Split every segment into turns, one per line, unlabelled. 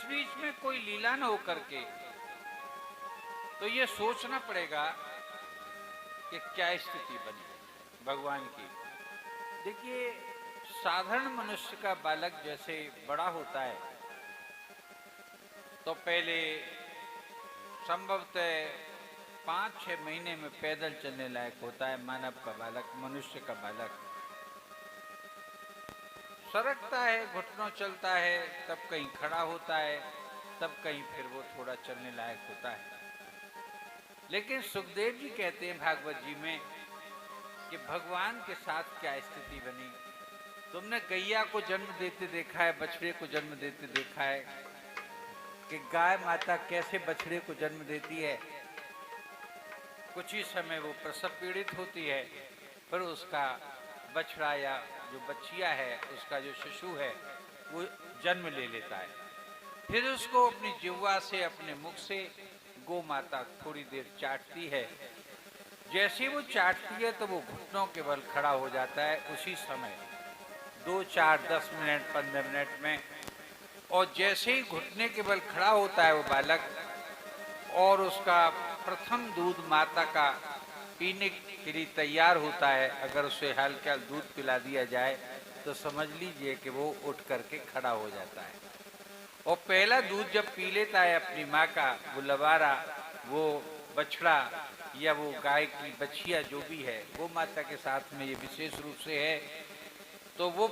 बीच में कोई लीला न हो करके तो ये सोचना पड़ेगा कि क्या स्थिति बनी भगवान की। देखिए, साधारण मनुष्य का बालक जैसे बड़ा होता है तो पहले संभवतः 5-6 महीने में पैदल चलने लायक होता है। मानव का बालक, मनुष्य का बालक सरकता है, घुटनों चलता है, तब कहीं खड़ा होता है, तब कहीं फिर वो थोड़ा चलने लायक होता है। लेकिन सुखदेव जी कहते हैं भागवत जी में कि भगवान के साथ क्या स्थिति बनी। तुमने गैया को जन्म देते देखा है, बछड़े को जन्म देते देखा है कि गाय माता कैसे बछड़े को जन्म देती है। कुछ ही समय वो प्रसव पीड़ित होती है, फिर उसका बछड़ा या जो बच्चिया है, उसका जो शिशु है, वो जन्म ले लेता है। फिर उसको अपनी जिह्वा से, अपने मुख से गौ माता थोड़ी देर चाटती है। जैसे वो चाटती है तो वो घुटनों के बल खड़ा हो जाता है उसी समय, 2, 4, 10 मिनट, 15 मिनट में। और जैसे ही घुटने के बल खड़ा होता है वो बालक, और उसका प्रथम दूध माता का पीने के लिए तैयार होता है, अगर उसे हल्का दूध पिला दिया जाए तो समझ लीजिए कि वो उठ करके खड़ा हो जाता है। और पहला दूध जब पी लेता है अपनी माँ का, वो लबारा, वो बछड़ा या वो गाय की बछिया जो भी है, वो माता के साथ में ये विशेष रूप से है, तो वो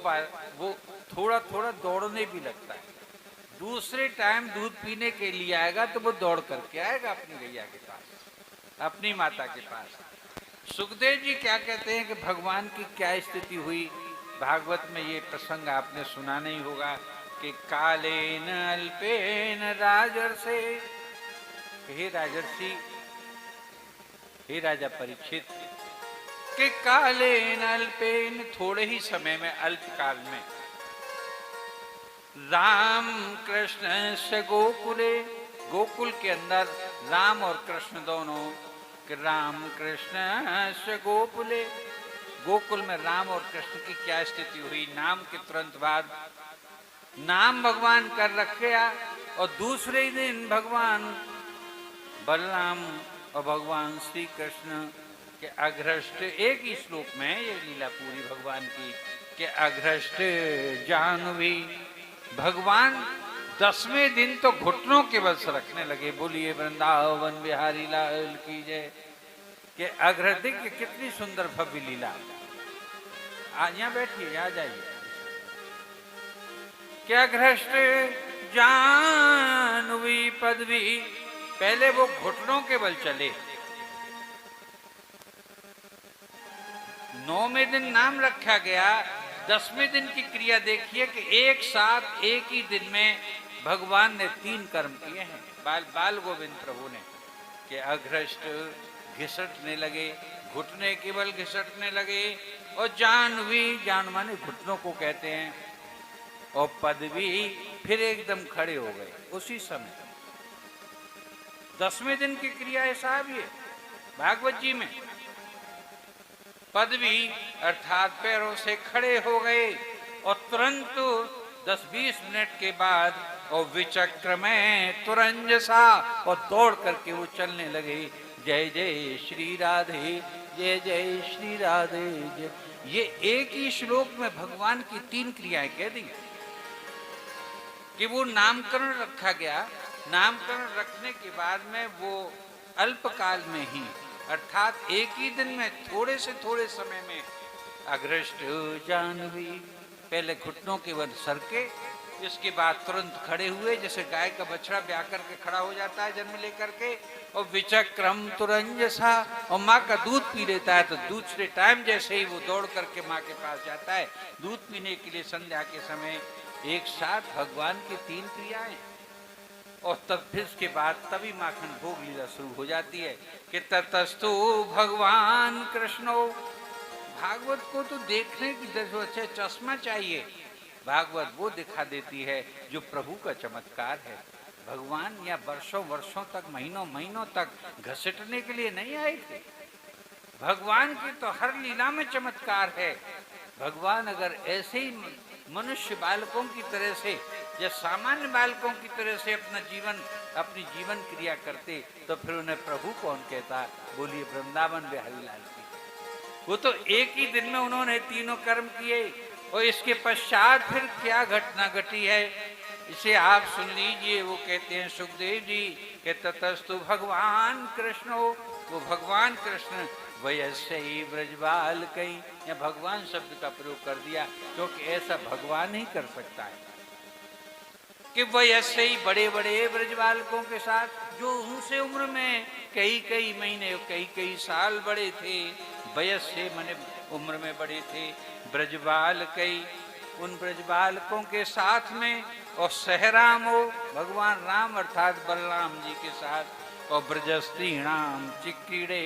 थोड़ा थोड़ा दौड़ने भी लगता है। दूसरे टाइम दूध पीने के लिए आएगा तो वो दौड़ करके आएगा अपनी गैया के पास, अपनी माता के पास। सुखदेव जी क्या कहते हैं कि भगवान की क्या स्थिति हुई। भागवत में ये प्रसंग आपने सुना नहीं होगा कि कालेन अल्पेन राजर्षे, हे राजर्षि, हे राजा परीक्षित, कि कालेन अल्पेन, थोड़े ही समय में, अल्पकाल में, राम कृष्ण से गोकुले, गोकुल के अंदर राम और कृष्ण दोनों, कि राम कृष्ण से गोकुले, गोकुल में राम और कृष्ण की क्या स्थिति हुई। नाम के तुरंत बाद नाम भगवान कर रखा, और दूसरे ही दिन भगवान बलराम और भगवान श्री कृष्ण के अघ्रष्ट, एक ही श्लोक में ये लीला पूरी भगवान की, कि अघ्रष्ट जाह्नवी, भगवान 10वें दिन तो घुटनों के बल सरकने लगे। बोलिए वृंदावन बिहारी लाल की जय। कि अघ्रष्ट, कितनी सुंदर भव्य लीला। यहाँ बैठिए, यहाँ जाइए। क्या अघ्रष्ट जाह्नवी पदवी, पहले वो घुटनों के बल चले। 9वें दिन नाम रखा गया, 10वें दिन की क्रिया देखिए कि एक साथ एक ही दिन में भगवान ने 3 कर्म किए हैं। बाल गोविंद प्रभु ने, कि अघ्रष्ट घिसटने लगे, घुटने के बल घिसटने लगे, और जाह्नवी, जान माने घुटनों को कहते हैं, और पदवी, फिर एकदम खड़े हो गए उसी समय। 10वें दिन की क्रिया है साहब ये भागवत जी में। पदवी अर्थात पैरों से खड़े हो गए, और तुरंत 10-20 मिनट के बाद, और विचक्र में तुरंजसा, और दौड़ करके वो चलने लगे। जय जय श्री राधे, जय जय श्री राधे जय। ये एक ही श्लोक में भगवान की 3 क्रियाएं कह दी कि वो नामकरण रखा गया। नामकरण रखने के बाद में वो अल्पकाल में ही, अर्थात एक ही दिन में, थोड़े से थोड़े समय में, अघ्रष्ट जाह्नवी, पहले घुटनों के बल सरके, इसके बाद तुरंत खड़े हुए, जैसे गाय का बछड़ा ब्याह करके खड़ा हो जाता है जन्म लेकर के, और विचक्रम तुरंजसा, और माँ का दूध पी लेता है, तो दूसरे टाइम जैसे ही वो दौड़ करके माँ के पास जाता है दूध पीने के लिए संध्या के समय। एक साथ भगवान की 3 क्रियाएं, और तब फिर उसके बाद तभी माखन भोग लीला शुरू हो जाती है कि ततस्तु भगवान कृष्णो। भागवत को तो देखने की दृष्टि से चश्मा चाहिए। भागवत वो दिखा देती है जो प्रभु का चमत्कार है। भगवान या वर्षों वर्षों तक, महीनों महीनों तक घसीटने के लिए नहीं आए थे। भगवान की तो हर लीला में चमत्कार है। भगवान अगर ऐसे ही मनुष्य बालकों की तरह से या सामान्य बालकों की तरह से अपनी जीवन क्रिया करते तो फिर उन्हें प्रभु कौन कहता। बोलिए वृंदावन बिहारी लाल की। वो तो एक ही दिन में उन्होंने तीनों कर्म किए और इसके पश्चात फिर क्या घटना घटी है इसे आप सुन लीजिए। वो कहते हैं सुखदेव जी के ततस्तु भगवान कृष्ण हो, वो भगवान कृष्ण वयस्य ही ब्रजबाल कहीं, या भगवान शब्द का प्रयोग कर दिया क्योंकि ऐसा भगवान ही कर सकता है कि वयस्य ही बड़े बड़े ब्रजबालकों के साथ जो उनसे उम्र में कई कई महीने कई कई साल बड़े थे, वयस्य माने उम्र में बड़े थे, ब्रजबाल कई उन ब्रजबालकों के साथ में, और सहराम हो भगवान राम अर्थात बलराम जी के साथ, और ब्रजस्त्रीणाम चिक्कीड़े